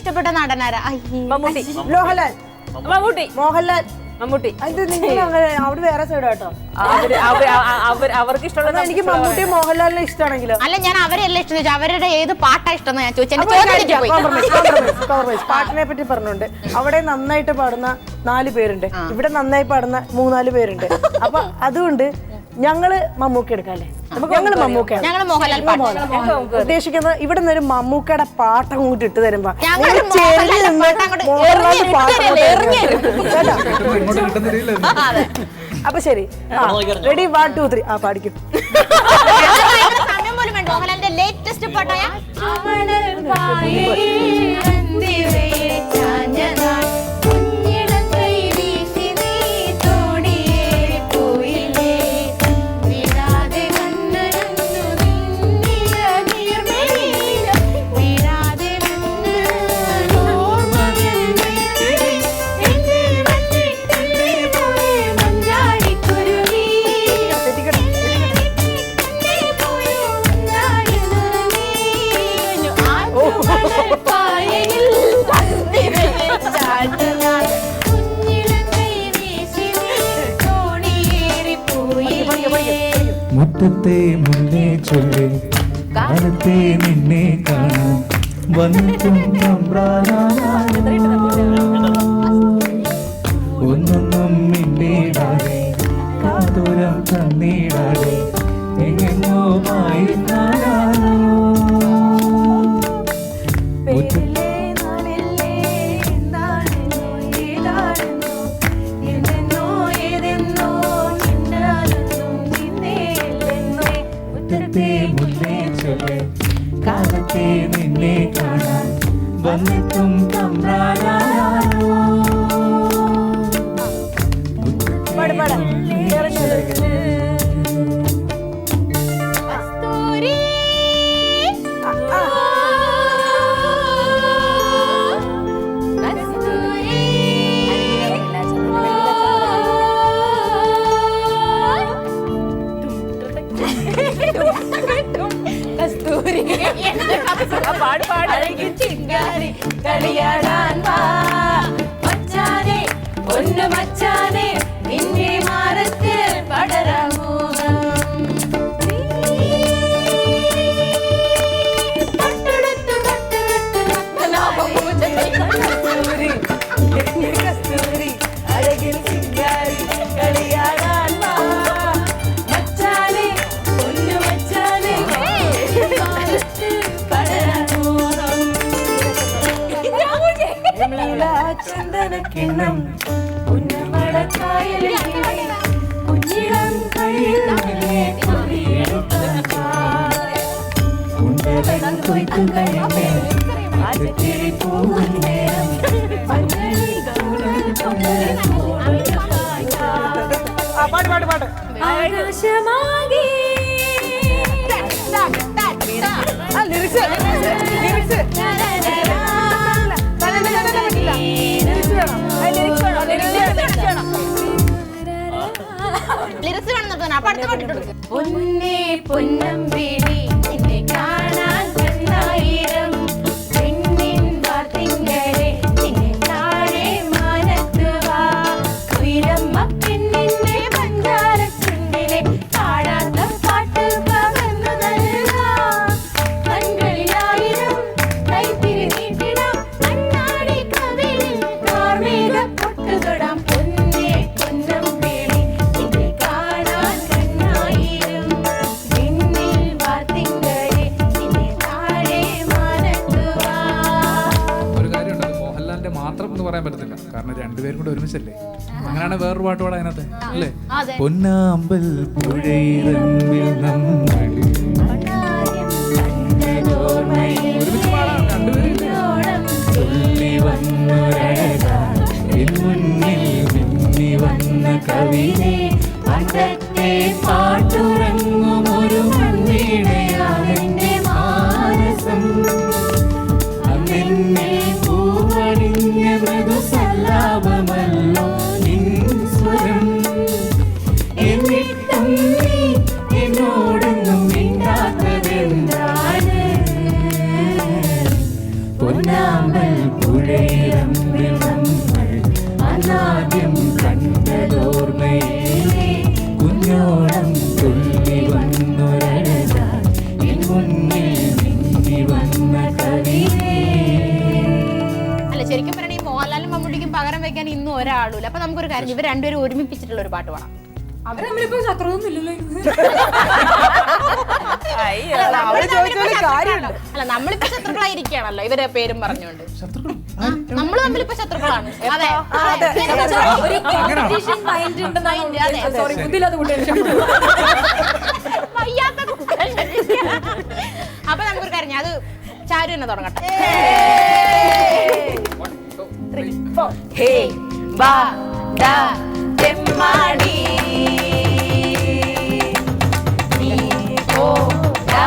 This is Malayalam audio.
ഇഷ്ടപ്പെട്ട നടനാരാ? മോഹൻലാൽ. മോഹൻലാൽ. മമ്മൂട്ടി. അത് നിങ്ങൾ അങ്ങനെ അവിടെ വേറെ സൈഡ് കേട്ടോ. അവർക്ക് ഇഷ്ടമുള്ള എനിക്ക് മമ്മൂട്ടി മോഹൻലാലിനെ ഇഷ്ടമാണെങ്കിലോ? അല്ല, ഞാൻ അവരെല്ലാം ഇഷ്ടം. അവരുടെ ഏത് പാട്ടാ ഇഷ്ടം ഞാൻ ചോദിച്ചു. പാട്ടിനെ പറ്റി പറഞ്ഞുണ്ട്. അവിടെ നന്നായിട്ട് പാടുന്ന 4 പേരുണ്ട്, ഇവിടെ നന്നായി പാടുന്ന 3-4 പേരുണ്ട്. അപ്പൊ അതുകൊണ്ട് ഞങ്ങള് മമ്മൂക്ക എടുക്കാല്ലേ? ഞങ്ങള് ഉദ്ദേശിക്കുന്നത് ഇവിടെ നിന്ന് ഒരു മമ്മൂക്കയുടെ പാട്ട് അങ്ങോട്ട് ഇട്ട് തരുമ്പോ അപ്പൊ ശരി, റെഡി 1 2 3 ആ പാടിക്കും. സമയം പോലും വേണ്ട. മോഹൻലാലിന്റെ ലേറ്റസ്റ്റ് പാട്ടായ മുറ്റത്തെ മുന്നേ ചൊല്ലി കാലത്തെ നിന്നെ കാണാൻ വന്നിട്ടും ഒന്നൊന്നും മിണ്ടിടാതെ കാതോരം തന്നിടാതെ എങ്ങോ മുന്നേ ചൊല്ലി കാലത്തെ നിന്നെ കാണാൻ വന്നിട്ടും കളിയാടാൻ വാ മച്ചാനെ, പൊന്നു മച്ചാനെ, നിന്നെ മാറത്ത് പടരാമോ? അഴകിൽ ചിങ്കാരി കളിയാടാൻ വാ മച്ചാനെ, പൊന്നു മച്ചാനെ, ചന്ദനക്കിണ്ണം കുഞ്ഞിളം കയ്യിൽ ആകാശമാകെ പൊന്നേ പൊന്നമ്പിളി നിന്നെ കാണാൻ കണ്ണായിരം പെണ്ണിൻ വാർത്തിങ്കളെ നിന്നെ താഴെ മാനത്ത് വാ ഉയരമ്മ പെണ്ണിന്റെ പഞ്ചാര ചുണ്ടിലെ പാടാത്ത പാട്ട് പകർന്നു നൽകാം കൺകളിലായിരം കൈത്തിരി നീട്ടിടാം കണ്ണാടി കവിളിൽ കാർമേഘ പൊട്ടു തൊടാം പൊന്നേ പൊന്നമ്പിളി നിന്നെ കാണാൻ കണ്ണായിരം പെണ്ണിൻ വാർത്തിങ്കളെ നിന്നെ താഴെ മാനത്ത് വാ. ഒരു കാര്യമുണ്ട്, അത് മോഹൻലാലിന്റെ മാത്രം എന്ന് പറയാൻ പറ്റത്തില്ല, കാരണം രണ്ടുപേരും കൂടെ ഒരുമിച്ചല്ലേ. അങ്ങനെയാണ് വേറൊരു പാട്ട് പാടാൻ അതിനകത്ത് അല്ലേ? പൊന്നാമ്പൽ പുഴയിറമ്പിൽ നമ്മളിൽ ഒരുമിച്ച് പാടാം രണ്ടുപേരും. തുള്ളി വന്നൊരഴകാൻ മുന്നിൽ മിന്നി വന്ന കവിനെ പണ്ടത്തെ പാട്ടുറങ്ങും ഒരു മണ്ണിടയാണെന്റെ മാനസം അന്നെന്നെ പൂവണിഞ്ഞ മൃദുസല്ലാപമല്ലോ നിൻ സ്വരം എന്നിട്ടും നീ എന്നോടൊന്നും മിണ്ടാ സഹായിക്കാൻ ഇന്നും ഒരാളുമില്ല. അപ്പൊ നമുക്കൊരു കാര്യം, ഇവർ രണ്ടുപേരും ഒരുമിപ്പിച്ചിട്ടുള്ള ഒരു പാട്ട് പാടാം. അവര് തമ്മിലിപ്പോ ശത്രുവൊന്നുമില്ലല്ലോ. അല്ല, നമ്മളിപ്പോ ശത്രുക്കളായിരിക്കുകയാണല്ലോ ഇവരെ പേരും പറഞ്ഞുകൊണ്ട്. നമ്മൾ തമ്മിലിപ്പോ ശത്രുക്കളാണ്. അതെ, ഒരു കോമ്പറ്റീഷൻ മൈൻഡ് ഉണ്ടെന്നാണ്. സോറി, ബുദ്ധിയില്ലാത്ത കുട്ടികൾ. അപ്പൊ നമുക്കൊരു കാര്യം, അത് ചാരു തന്നെ തുടങ്ങട്ടെ. ഹേ ബാ ദാ തെമ്മാടി നീ ഓ ദാ